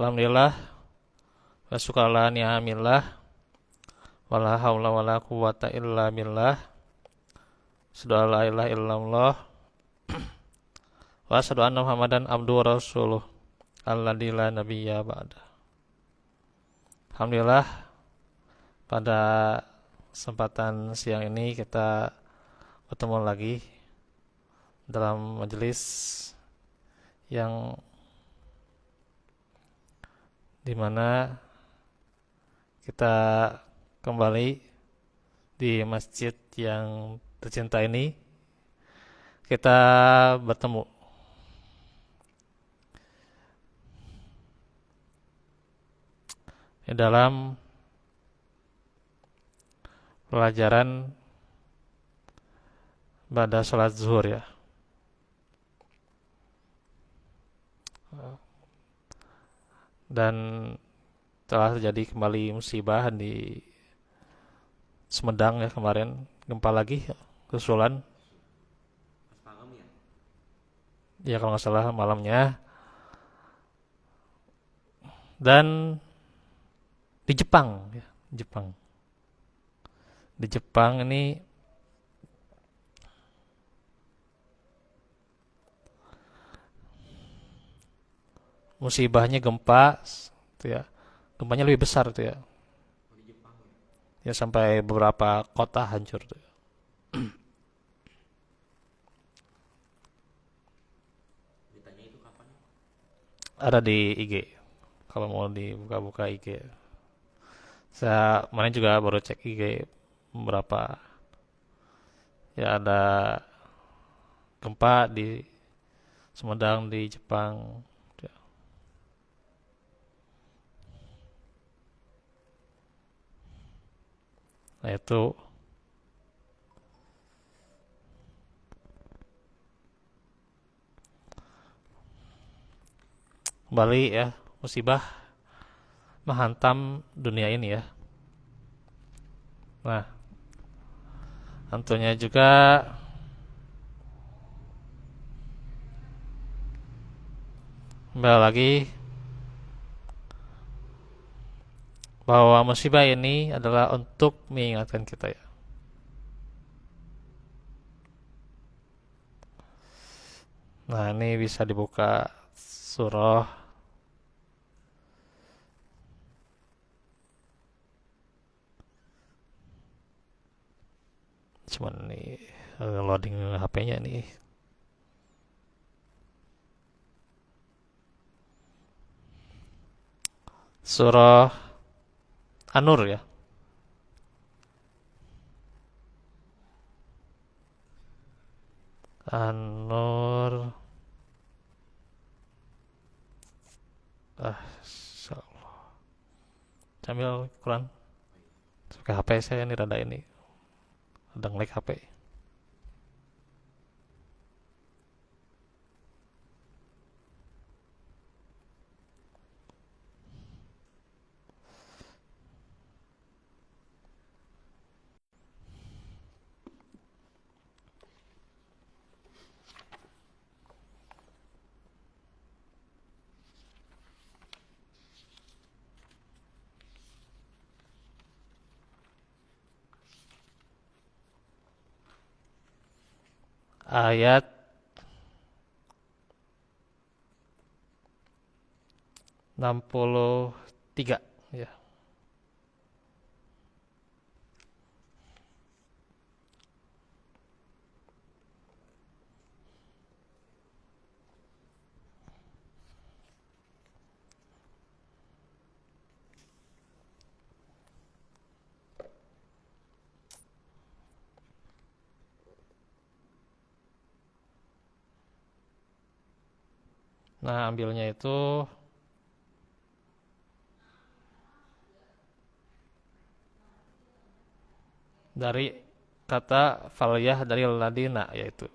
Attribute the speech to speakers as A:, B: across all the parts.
A: Alhamdulillah wa syukrulillah ni'amillah wala haula wala quwata illa billah. Asyhadu an la ilaha illallah wa asyhadu anna Muhammadan abduhu wa rasuluh alladzi la nabiyya ba'da. Alhamdulillah pada kesempatan siang ini kita bertemu lagi dalam majelis yang dimana kita kembali di masjid yang tercinta ini. Kita bertemu di dalam pelajaran pada sholat zuhur ya. Dan telah terjadi kembali musibah di Sumedang ya kemarin, gempa lagi susulan. Ya kalau nggak salah malamnya. Dan di Jepang ya, Jepang. Di Jepang ini musibahnya gempa tuh ya. Gempanya lebih besar tuh ya. Ya sampai beberapa kota hancur tuh. Ada di IG. Kalau mau dibuka-buka IG. Saya kemarin juga baru cek IG beberapa. Ya ada gempa di Sumedang di Jepang. Nah itu kembali ya, musibah menghantam dunia ini ya. Nah, tentunya juga kembali lagi bahwa musibah ini adalah untuk mengingatkan kita ya. Nah, ini bisa dibuka surah cuman nih loading HP-nya nih. Surah An-Nur ya. An-Nur. Insyaallah. Sambil Quran. Pakai HP saya ini rada ini. Ada nge-lag HP. Ayat 63 ya. Nah, ambilnya itu dari kata faliyah dari ladina yaitu.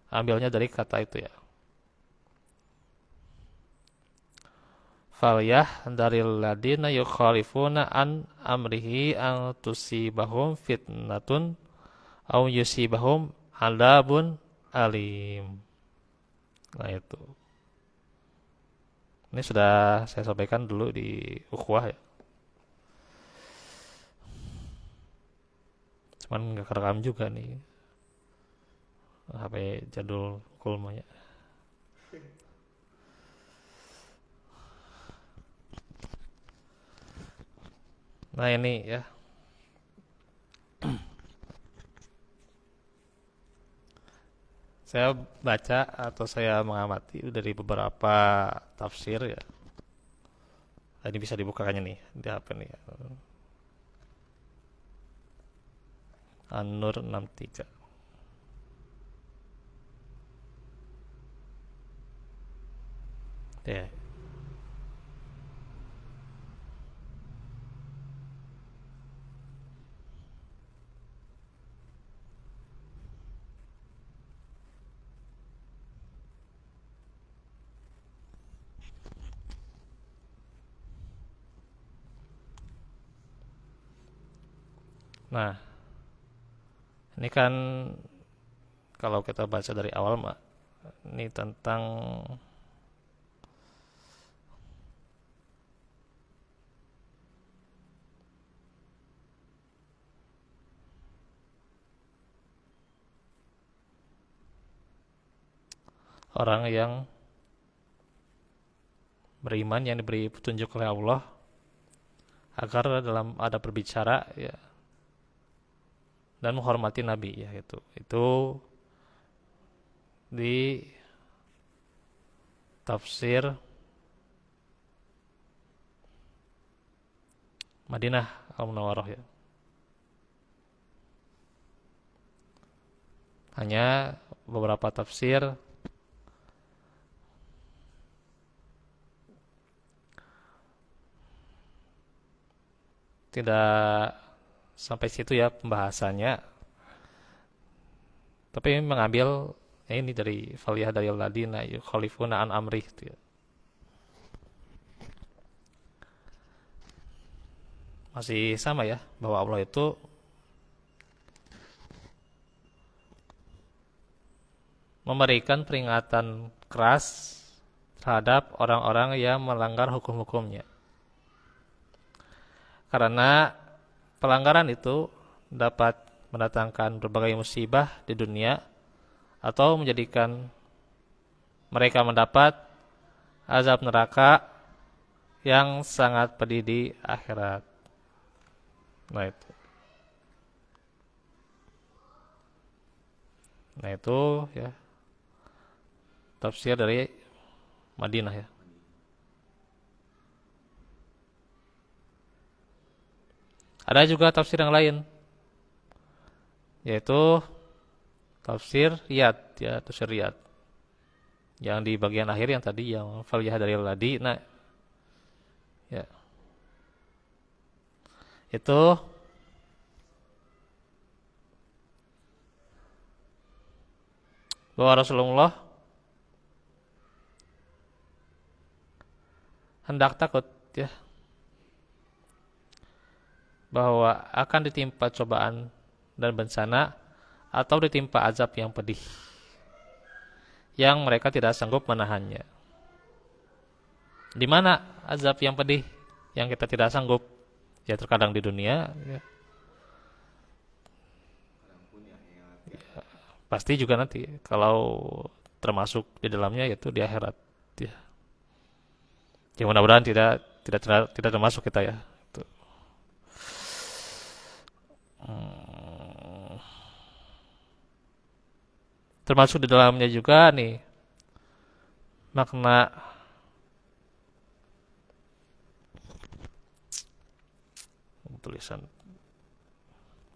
A: Ambilnya dari kata itu ya. Faliyah dari ladina yukhalifuna an amrihi an tusibahum fitnatun au yusibahum adabun alim. Nah itu. Ini sudah saya sampaikan dulu di ukhuwah ya. Cuman nggak kerekam juga nih. HP jadul kulmanya. Nah ini ya, saya baca atau saya mengamati dari beberapa tafsir ya. Nah, ini bisa dibukakannya nih di HP nih ya. An-Nur 63. Ya. Nah, ini kan kalau kita baca dari awal Mak, ini tentang orang yang beriman yang diberi petunjuk oleh Allah agar dalam ada berbicara ya dan menghormati Nabi ya itu di tafsir Madinah Al-Munawwarah ya. Hanya beberapa tafsir tidak sampai situ ya pembahasannya, tapi mengambil ini dari faliyah dari ladina yukhalifuna an amrih itu ya. Masih sama ya bahwa Allah itu memberikan peringatan keras terhadap orang-orang yang melanggar hukum-hukumnya. Karena pelanggaran itu dapat mendatangkan berbagai musibah di dunia atau menjadikan mereka mendapat azab neraka yang sangat pedih di akhirat. Nah itu. Nah itu ya tafsir dari Madinah ya. Ada juga tafsir yang lain, yaitu tafsir Riyad ya, tafsir Riyad. Yang di bagian akhir yang tadi yang faliyah dari ladi. Nah, ya. Itu bahwa Rasulullah hendak takut ya bahwa akan ditimpa cobaan dan bencana atau ditimpa azab yang pedih yang mereka tidak sanggup menahannya. Di mana azab yang pedih yang kita tidak sanggup? Ya terkadang di dunia ya. Pasti juga nanti kalau termasuk di dalamnya yaitu di akhirat ya. Ya mudah-mudahan tidak termasuk kita ya. Itu. Hmm. Termasuk di dalamnya juga nih makna tulisan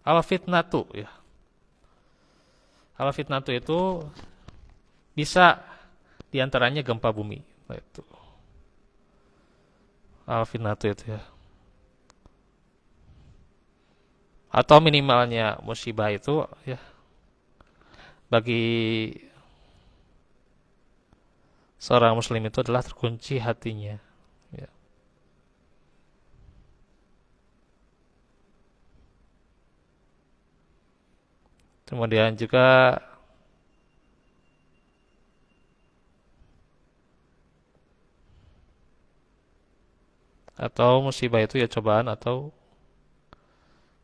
A: al fitnatu ya. Al fitnatu itu bisa diantaranya gempa bumi. Nah, itu al fitnatu itu ya. Atau minimalnya musibah itu ya bagi seorang muslim itu adalah terkunci hatinya ya. Kemudian juga Atau musibah itu ya cobaan atau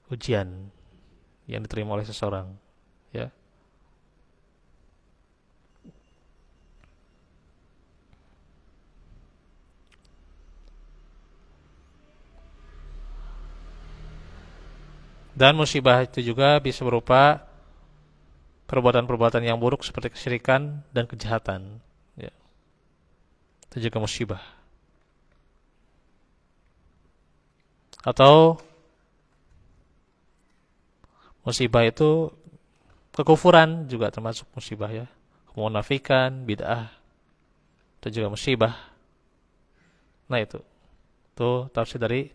A: ujian yang diterima oleh seseorang, ya. Dan musibah itu juga bisa berupa perbuatan-perbuatan yang buruk seperti kesyirikan dan kejahatan, ya. Itu juga musibah. Atau musibah itu kekufuran juga termasuk musibah, ya. Kemunafikan, bid'ah, itu juga musibah. Nah itu tafsir dari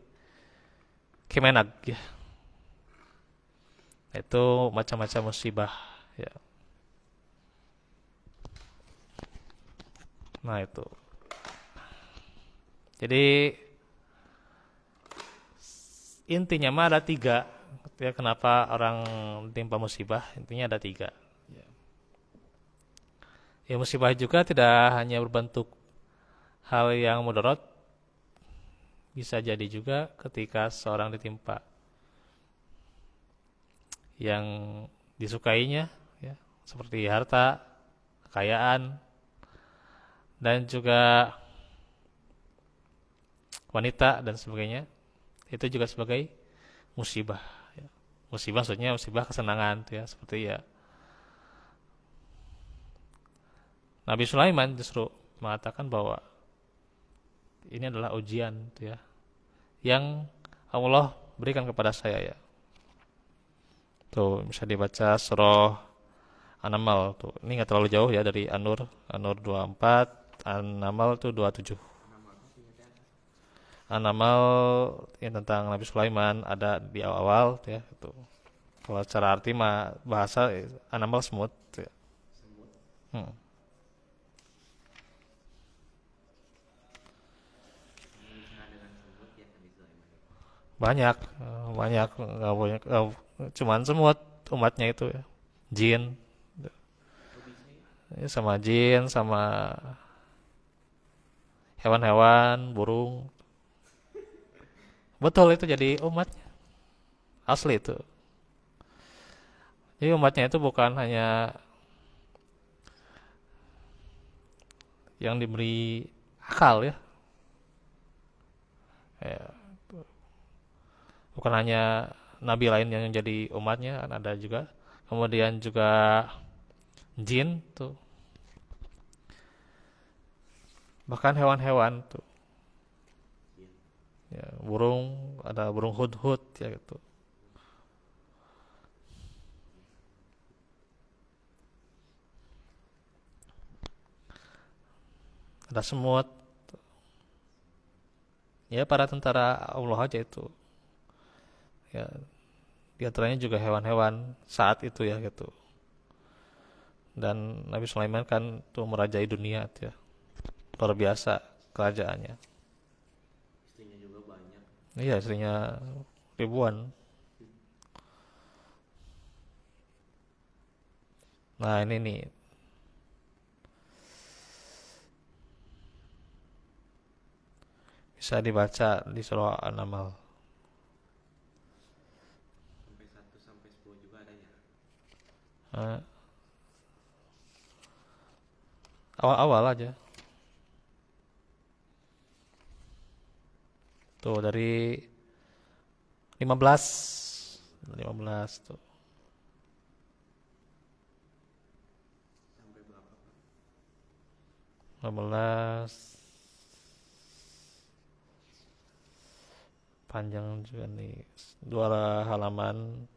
A: Kemenag, ya. Itu macam-macam musibah, ya. Nah itu. Jadi intinya mah ada tiga. Ya, kenapa orang timpa musibah? Intinya ada tiga. Ya, musibah juga tidak hanya berbentuk hal yang mudarat, bisa jadi juga ketika seorang ditimpa yang disukainya, ya, seperti harta, kekayaan, dan juga wanita dan sebagainya, itu juga sebagai musibah, ya. Musibah maksudnya musibah kesenangan, ya, seperti ya Nabi Sulaiman justru mengatakan bahwa ini adalah ujian, ya, yang Allah berikan kepada saya, ya. Tuh bisa dibaca surah An-Naml tuh. Ini nggak terlalu jauh ya dari An-Nur. An-Nur 24, An-Naml tuh 27. An-Naml yang tentang Nabi Sulaiman ada di awal-awal, ya, itu. Kalau secara arti mah bahasa An-Naml semut, ya. Hmm. Banyak, banyak nggak banyak, cuman semut umatnya itu, ya. Jin, ya, sama jin, sama hewan-hewan, burung. Betul itu jadi umatnya. Asli itu. Jadi umatnya itu bukan hanya yang diberi akal, ya. Ya, bukan hanya nabi lain yang jadi umatnya, kan ada juga. Kemudian juga jin tuh. Bahkan hewan-hewan tuh. Ya, burung, ada burung hudhud, ya gitu. Ada semut. Ya para tentara Allah aja itu. Ya, di antaranya juga hewan-hewan saat itu, ya gitu. Dan Nabi Sulaiman kan tuh merajai dunia tuh, ya. Luar biasa kerajaannya. Iya, istrinya ribuan. Nah, ini nih bisa dibaca di surah An-Naml. Nah, awal-awal aja. Tuh dari 15, 15 tuh. 15 panjang juga nih. Dua halaman,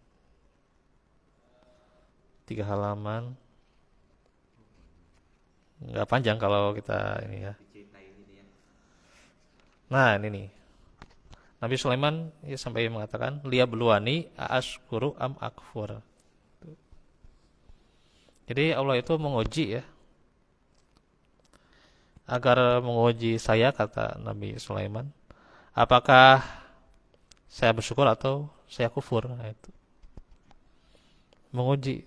A: tiga halaman. Nggak panjang kalau kita ini, ya. Nah, ini nih. Nabi Sulaiman ya sampai mengatakan liya beluani aashkuru am akfur. Jadi Allah itu menguji, ya, agar menguji saya, kata Nabi Sulaiman, apakah saya bersyukur atau saya kufur. Nah, itu menguji.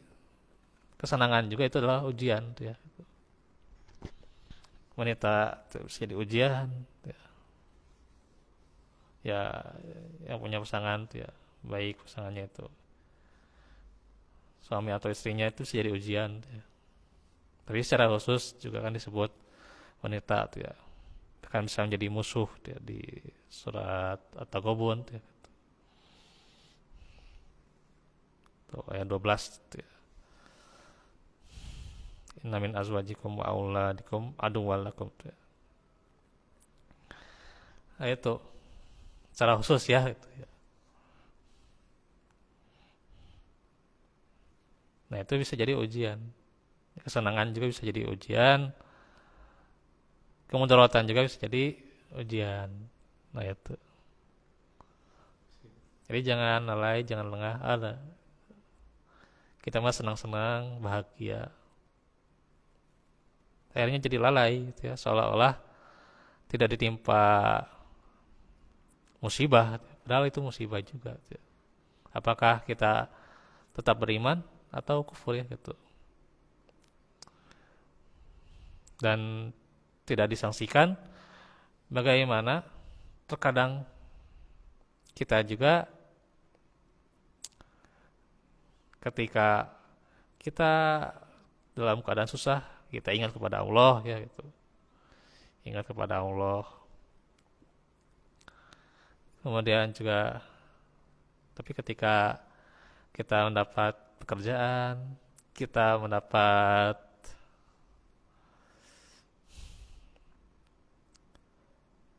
A: Kesenangan juga itu adalah ujian tuh, ya. Wanita itu bisa jadi ujian, ya. ya yang punya pasangan tuh ya, baik pasangannya itu suami atau istrinya itu bisa jadi ujian tuh ya. Tapi secara khusus juga kan disebut wanita tuh ya, kan bisa menjadi musuh tuh ya, di surat At-Taghabun tuh ya. Tuh, ayat 12 tuh ya. Inna min azwajikum wa auladikum aduwwal lakum tuh ya. Nah, itu secara khusus ya itu ya. Nah, itu bisa jadi ujian. Kesenangan juga bisa jadi ujian. Kemudaratan juga bisa jadi ujian. Nah, itu. Jadi jangan lalai, jangan lengah. Ada. Kita mah senang-senang, bahagia. Akhirnya jadi lalai gitu ya, seolah-olah tidak ditimpa musibah. Padahal itu musibah juga gitu ya. Apakah kita tetap beriman atau kufur ya gitu. Dan tidak disangsikan bagaimana terkadang kita juga ketika kita dalam keadaan susah, kita ingat kepada Allah ya gitu. Ingat kepada Allah. Kemudian juga tapi ketika kita mendapat pekerjaan, kita mendapat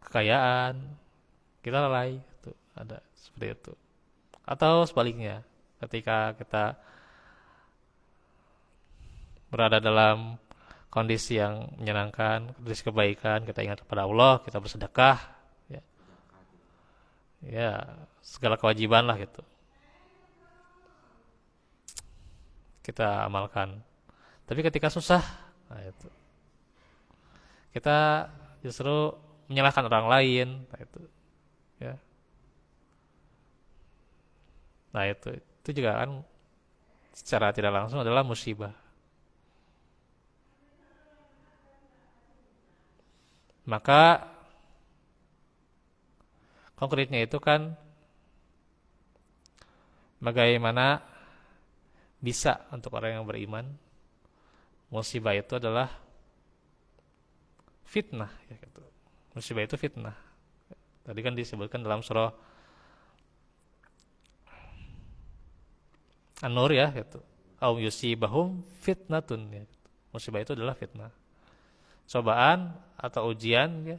A: kekayaan, kita lalai itu ada seperti itu. Atau sebaliknya, ketika kita berada dalam kondisi yang menyenangkan, kondisi kebaikan, kita ingat kepada Allah, kita bersedekah, ya, ya segala kewajiban lah gitu. Kita amalkan. Tapi ketika susah, nah itu kita justru menyalahkan orang lain, nah itu, ya, nah itu juga kan secara tidak langsung adalah musibah. Maka konkretnya itu kan bagaimana bisa untuk orang yang beriman musibah itu adalah fitnah ya gitu. Musibah itu fitnah. Tadi kan disebutkan dalam surah An-Nur ya gitu. Au yusibahum fitnatun ya. Gitu. Musibah itu adalah fitnah. Cobaan atau ujian ya.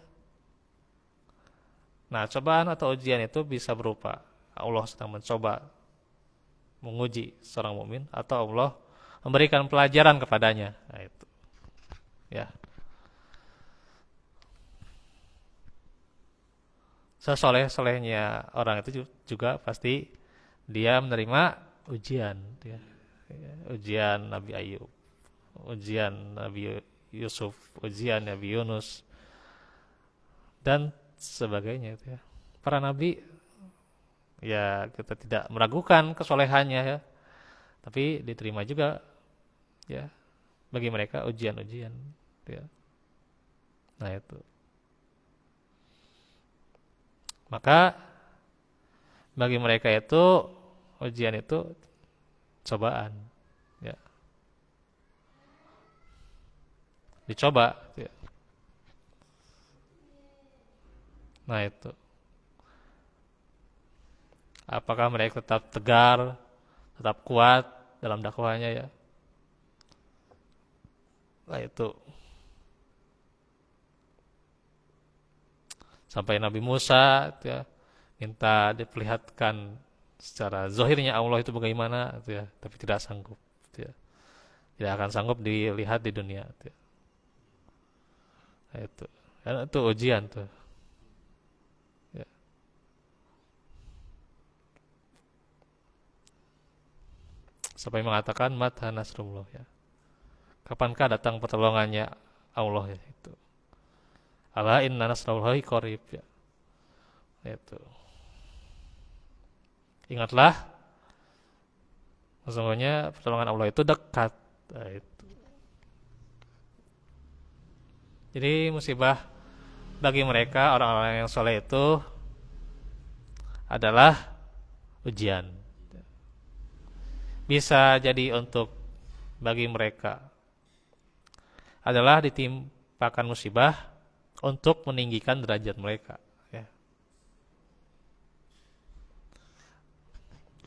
A: Nah, cobaan atau ujian itu bisa berupa Allah sedang mencoba menguji seorang mukmin atau Allah memberikan pelajaran kepadanya. Nah, itu. Ya. Sesoleh-solehnya orang itu juga pasti dia menerima ujian ya. Ujian Nabi Ayub, ujian Nabi Yusuf, ujian Nabi Yunus dan sebagainya itu ya. Para nabi ya kita tidak meragukan kesolehannya ya, tapi diterima juga ya bagi mereka ujian-ujian ya. Nah itu. Maka bagi mereka itu ujian itu cobaan ya. Dicoba ya. Nah itu. Apakah mereka tetap tegar, tetap kuat dalam dakwahnya ya? Nah itu. Sampai Nabi Musa ya, minta diperlihatkan secara zahirnya Allah itu bagaimana ya, tapi tidak sanggup ya. Tidak akan sanggup dilihat di dunia ya. Nah, itu. Karena itu ujian tuh. Ya. Sampai mengatakan mata nasrullah ya. Kapankah datang pertolongannya Allah ya itu. Ala inna nasrullahi qarib ya. Itu. Ingatlah sesungguhnya pertolongan Allah itu dekat. Nah, itu. Jadi musibah bagi mereka orang-orang yang soleh itu adalah ujian. Bisa jadi untuk bagi mereka adalah ditimpakan musibah untuk meninggikan derajat mereka. Ya.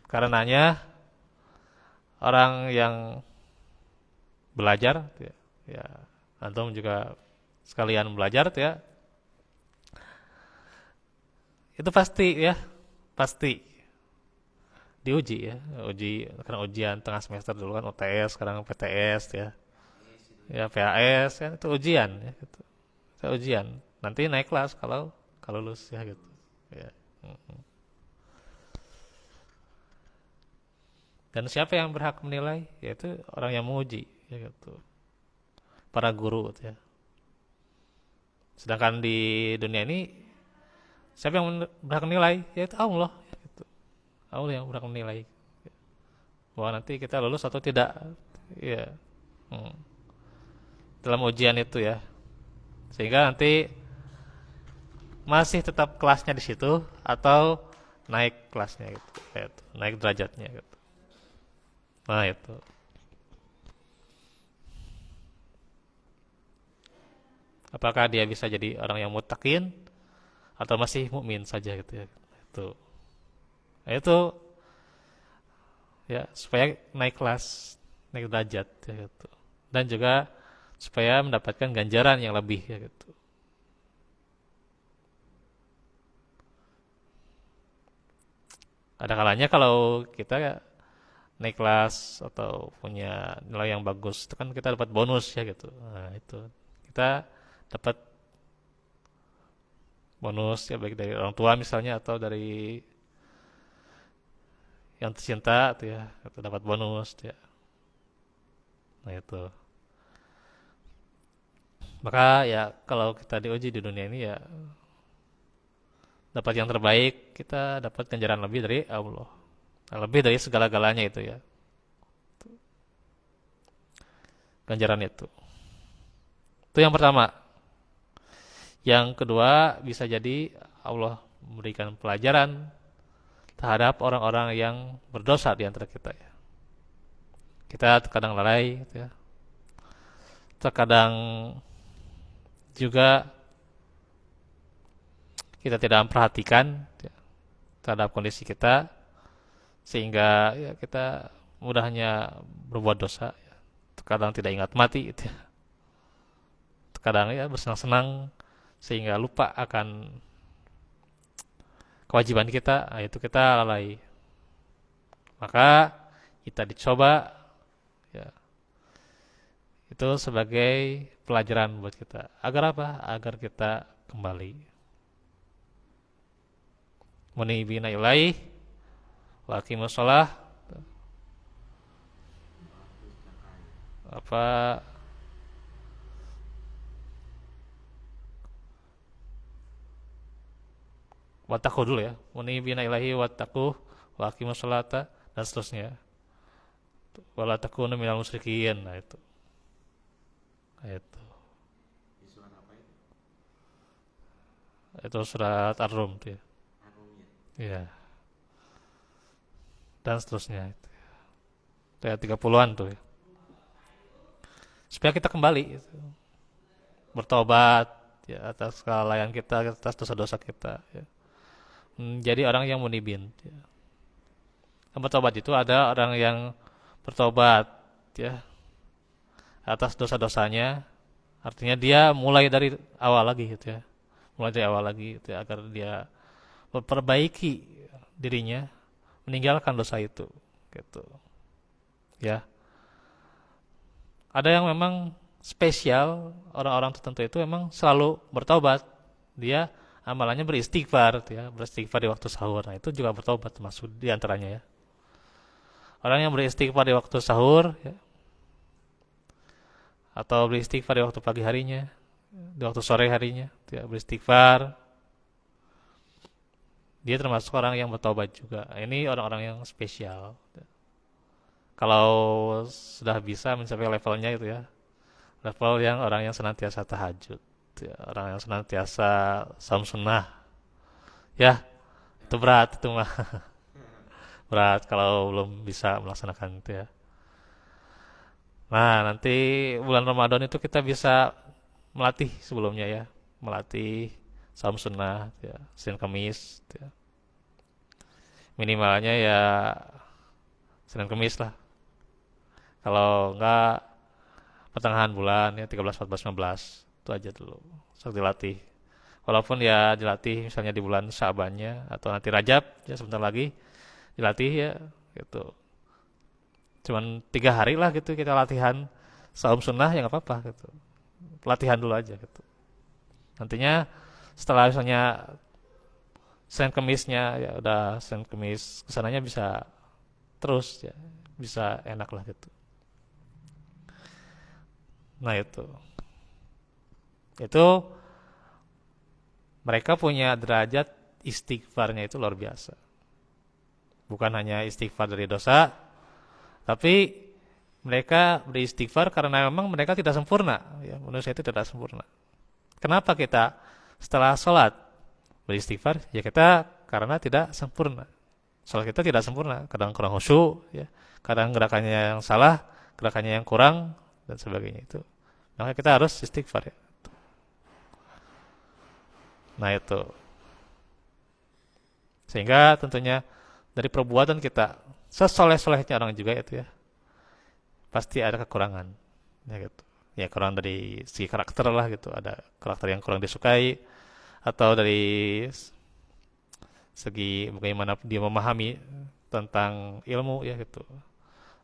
A: Karenanya orang yang belajar, ya, antum juga sekalian belajar, ya, itu pasti, ya, pasti diuji, ya, uji karena ujian tengah semester dulu kan UTS, sekarang PTS, ya, ya PAS, kan itu ujian, ya, gitu. Itu ujian. Nanti naik kelas kalau lulus, ya, gitu. Ya. Dan siapa yang berhak menilai? Yaitu orang yang menguji, ya, gitu. Para guru, ya. Sedangkan di dunia ini siapa yang berhak menilai? Yaitu Allah, ya, gitu. Allah yang berhak menilai bahwa nanti kita lulus atau tidak, ya. Hmm. Dalam ujian itu, ya, sehingga nanti masih tetap kelasnya di situ atau naik kelasnya gitu, gitu. Naik derajatnya gitu. Nah itu. Apakah dia bisa jadi orang yang muttaqin atau masih mukmin saja gitu, ya. Itu. Nah, itu, ya, supaya naik kelas, naik derajat, ya, gitu. Dan juga supaya mendapatkan ganjaran yang lebih, ya, gitu. Ada kalanya kalau kita naik kelas atau punya nilai yang bagus, itu kan kita dapat bonus, ya, gitu. Nah, itu kita dapat bonus, ya, baik dari orang tua misalnya atau dari yang tercinta tuh, ya, itu dapat bonus tuh, ya. Nah itu. Maka ya kalau kita diuji di dunia ini, ya, dapat yang terbaik, kita dapat ganjaran lebih dari Allah. Nah, lebih dari segala-galanya itu, ya. Ganjaran itu. Itu yang pertama. Yang kedua, bisa jadi Allah memberikan pelajaran terhadap orang-orang yang berdosa di antara kita, ya. Kita terkadang lalai, gitu, ya. Terkadang juga kita tidak memperhatikan, ya, terhadap kondisi kita, sehingga, ya, kita mudahnya berbuat dosa, ya. Terkadang tidak ingat mati, gitu, ya. Terkadang, ya, bersenang-senang sehingga lupa akan kewajiban kita. Nah, itu kita lalai. Maka kita dicoba, ya, itu sebagai pelajaran buat kita. Agar apa? Agar kita kembali. Munibina ilaih wa aqimus shalah, apa, wattaqu dulu, ya. Munibina ilahi wattaqu wa aqimus sholata dan seterusnya. Wala takunu minal musyrikin. Nah itu. Nah, itu. Itu surat Ar-Rum tuh, ya. Iya. Dan seterusnya itu. Itu ya 30-an tuh, ya. Supaya kita kembali, gitu. Bertobat, ya, atas kelalaian kita, atas dosa-dosa kita, ya. Jadi orang yang munibin, ya. Yang bertobat itu ada orang yang bertobat, ya, atas dosa-dosanya, artinya dia mulai dari awal lagi, gitu, ya. Mulai dari awal lagi, gitu, ya, agar dia memperbaiki dirinya, meninggalkan dosa itu, gitu, ya. Ada yang memang spesial, orang-orang tertentu itu memang selalu bertobat. Dia amalannya beristighfar, ya, beristighfar di waktu sahur. Nah, itu juga bertobat termasuk di antaranya, ya. Orang yang beristighfar di waktu sahur, ya, atau beristighfar di waktu pagi harinya, di waktu sore harinya, ya, beristighfar, dia termasuk orang yang bertobat juga. Ini orang-orang yang spesial. Kalau sudah bisa mencapai levelnya itu, ya, level yang orang yang senantiasa tahajud, ya, orang yang senantiasa saum sunnah, ya, itu berat itu mah. Berat kalau belum bisa melaksanakan itu ya. Nah, nanti bulan Ramadan itu kita bisa melatih sebelumnya ya. Melatih saum sunnah ya, Senin Kamis ya. Minimalnya ya Senin Kamis lah. Kalau enggak pertengahan bulan ya 13, 14, 15 itu aja dulu. Sok dilatih. Walaupun ya dilatih misalnya di bulan Syabannya atau nanti Rajab ya sebentar lagi dilatih ya gitu. Cuman 3 hari lah gitu kita latihan saum sunnah ya nggak apa-apa gitu. Latihan dulu aja gitu. Nantinya setelah misalnya Senin Kemisnya ya udah Senin Kemis kesananya bisa terus ya bisa enak lah gitu. Nah itu mereka punya derajat istighfarnya itu luar biasa. Bukan hanya istighfar dari dosa, tapi mereka beristighfar karena memang mereka tidak sempurna. Ya, manusia itu tidak sempurna. Kenapa kita setelah sholat beristighfar? Ya kita karena tidak sempurna. Sholat kita tidak sempurna. Kadang kurang khusyuk, ya. Kadang gerakannya yang salah, gerakannya yang kurang, dan sebagainya itu. Maka kita harus istighfar. Ya. Nah itu. Sehingga tentunya dari perbuatan kita, sesoleh-solehnya orang juga itu ya, pasti ada kekurangan. Ya gitu. Ya kurang dari si karakter lah gitu. Ada karakter yang kurang disukai, atau dari segi bagaimana dia memahami tentang ilmu ya gitu,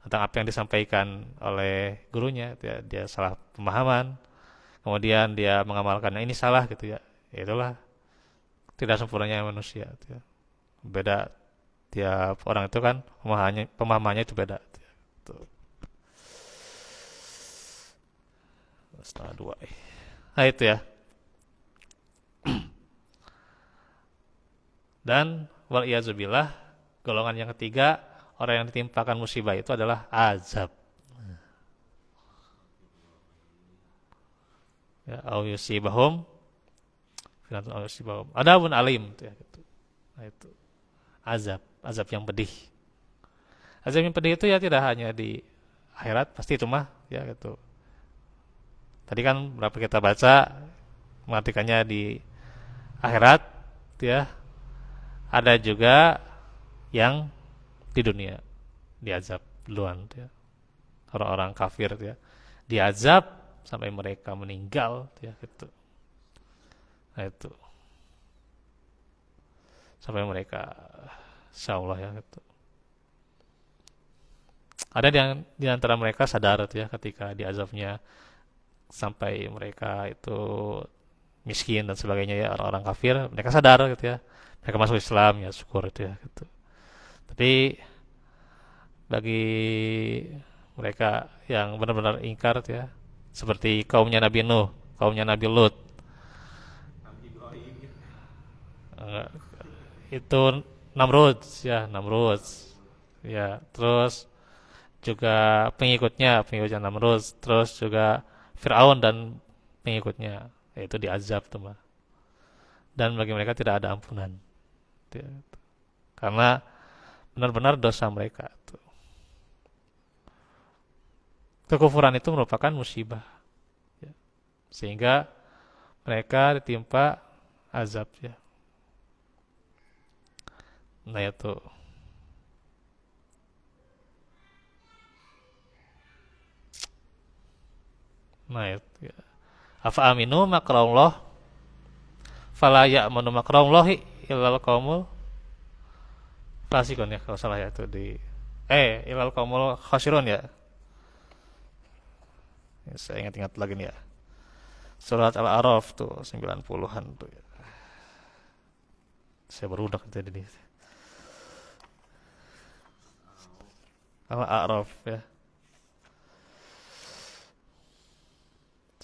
A: tentang apa yang disampaikan oleh gurunya ya, dia salah pemahaman, kemudian dia mengamalkan ini salah gitu ya. Ya itulah tidak sempurnanya manusia gitu ya. Beda tiap orang itu kan pemahamannya itu beda gitu. Setengah dua. Nah itu ya. Dan wal iazubillah, golongan yang ketiga, orang yang ditimpakan musibah itu adalah azab. Ya, au yusibahum finatun au yusibahum adabun alim itu ya gitu. Nah itu azab yang pedih. Azab yang pedih itu ya tidak hanya di akhirat, pasti itu mah ya gitu. Tadi kan berapa kita baca mengartikannya di akhirat ya. Ada juga yang di dunia diazab duluan ya. Orang-orang kafir ya. Diazab sampai mereka meninggal ya gitu. Nah itu. Sampai mereka insyaallah ya gitu. Ada di antara mereka sadar ya ketika diazabnya sampai mereka itu miskin dan sebagainya ya, orang-orang kafir, mereka sadar gitu ya. Mereka masuk Islam ya syukur itu ya gitu. Tapi bagi mereka yang benar-benar ingkar ya, seperti kaumnya Nabi Nuh, kaumnya Nabi Lut, eh, itu Namrud ya, terus juga pengikutnya Namrud, terus juga Fir'aun dan pengikutnya, yaitu diazab tuh mah. Dan bagi mereka tidak ada ampunan. Ya, karena benar-benar dosa mereka. Kekufuran itu merupakan musibah. Ya. Sehingga mereka ditimpa azab. Ya. Nah itu. Nah itu. Ya. Afa aminu makrallah fala ya'manu makrallahi illal qaumul fasikun ya kalau salah ya itu di illal qaumul khasirun ya. Saya ingat-ingat lagi nih ya. Surat Al-A'raf tuh 90-an tuh ya. Saya baru udah jadi nih. Al-A'raf ya.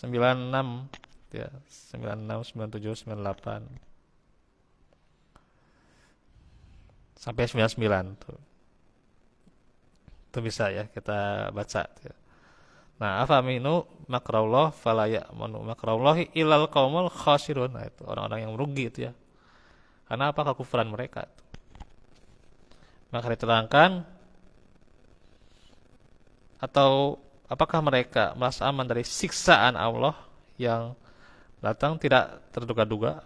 A: 96 ya, 96, 97, 98 sampai 99 tuh. Itu bisa ya kita baca ya. Nah, afaminu makrallah fala ya'manu makrallahi illal qaumul khasirun. Nah, itu orang-orang yang merugi itu ya. Karena apa? Kekufuran mereka. Maka diterangkan, atau apakah mereka merasa aman dari siksaan Allah yang datang tidak terduga-duga?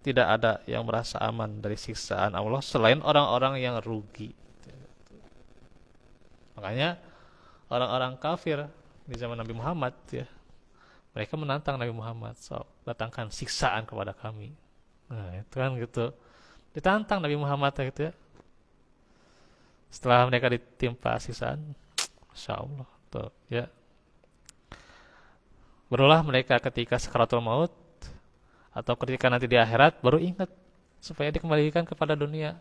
A: Tidak ada yang merasa aman dari siksaan Allah selain orang-orang yang rugi. Makanya orang-orang kafir di zaman Nabi Muhammad ya, mereka menantang Nabi Muhammad, so datangkan siksaan kepada kami. Nah, itu kan gitu. Ditantang Nabi Muhammad gitu ya. Setelah mereka ditimpa siksaan, Masya Allah tuh ya. Barulah mereka ketika sakaratul maut atau ketika nanti di akhirat baru ingat supaya dikembalikan kepada dunia,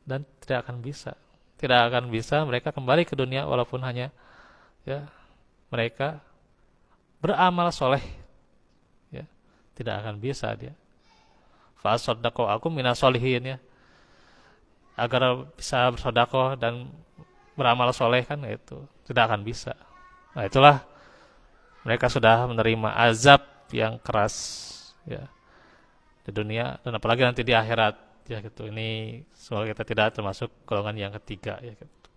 A: dan tidak akan bisa mereka kembali ke dunia walaupun hanya ya mereka beramal soleh ya, tidak akan bisa dia fa'asaddaqo aku minas solihin ya, agar bisa bersedekah dan beramal soleh kan, itu tidak akan bisa. Nah itulah mereka sudah menerima azab yang keras ya di dunia, dan apalagi nanti di akhirat ya gitu. Ini semoga kita tidak termasuk golongan yang ketiga ya gitu.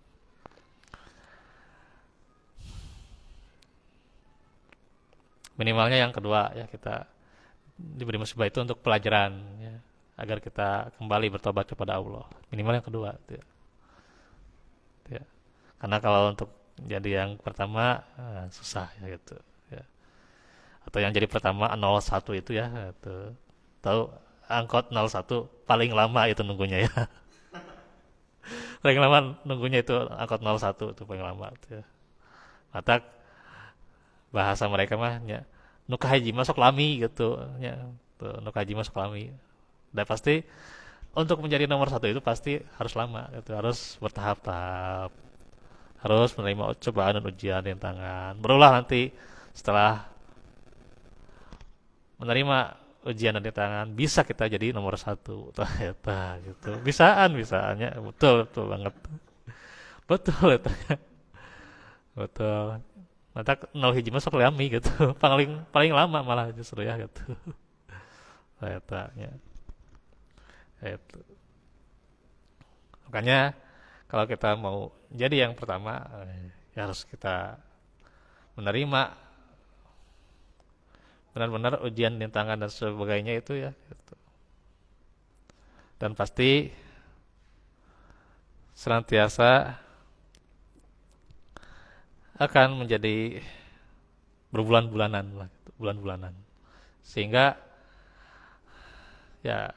A: Minimalnya yang kedua ya, kita diberi musibah itu untuk pelajaran ya, agar kita kembali bertobat kepada Allah. Minimal yang kedua ya. Ya. Karena kalau untuk jadi yang pertama susah ya gitu ya. Atau yang jadi pertama 01 itu ya gitu. Tahu angkot 01 paling lama itu nunggunya ya. Paling lama nunggunya itu angkot 01 itu paling lama itu ya. Mata bahasa mereka mah ya, nu haji masuk lami gitu ya. Tuh, nu haji masuk lami. Dan pasti untuk menjadi nomor satu itu pasti harus lama gitu, harus bertahap-tahap. Harus menerima cobaan dan ujian rintangan. Barulah nanti setelah menerima ujian dan rintangan bisa kita jadi nomor satu ternyata gitu. Bisaannya betul banget, betul itu betul. Mata nol hiji masuk lami gitu, paling lama malah justru ya gitu. Ternyata ya itu. Makanya kalau kita mau jadi yang pertama ya harus kita menerima benar-benar ujian rintangan dan sebagainya itu ya gitu. Dan pasti senantiasa akan menjadi berbulan-bulanan lah gitu, bulan-bulanan, sehingga ya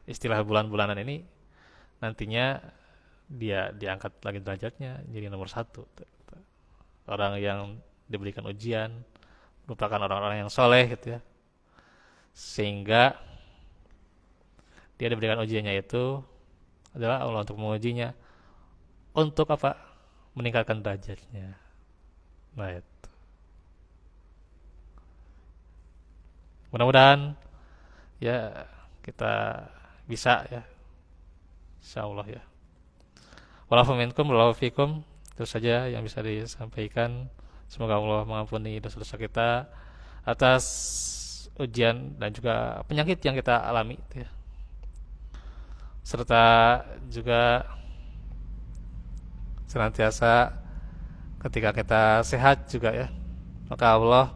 A: istilah bulan-bulanan ini nantinya dia diangkat lagi derajatnya jadi nomor satu. Orang yang diberikan ujian merupakan orang-orang yang soleh gitu ya, sehingga dia diberikan ujiannya itu adalah Allah untuk mengujinya, untuk apa? Meningkatkan derajatnya. Nah itu. Mudah-mudahan ya kita bisa ya, insyaallah ya. Walafu minkum wallahu fikum. Itu saja yang bisa disampaikan. Semoga Allah mengampuni dosa-dosa kita atas ujian dan juga penyakit yang kita alami ya. Serta juga senantiasa ketika kita sehat juga ya, maka Allah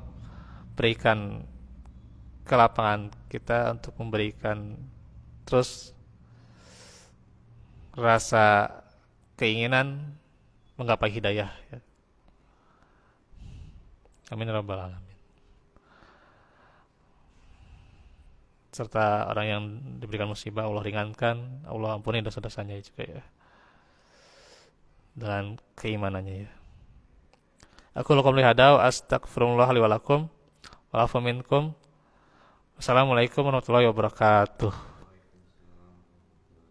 A: berikan kelapangan kita untuk memberikan terus rasa keinginan menggapai hidayah ya. Amin ya rabbal alamin. Serta orang yang diberikan musibah Allah ringankan, Allah ampuni dosa-dosanya juga ya, dengan keimanannya ya. Aku lakum lihada wa astagfirullah li wa lakum wa lafu minkum. Wassalamualaikum warahmatullahi wabarakatuh.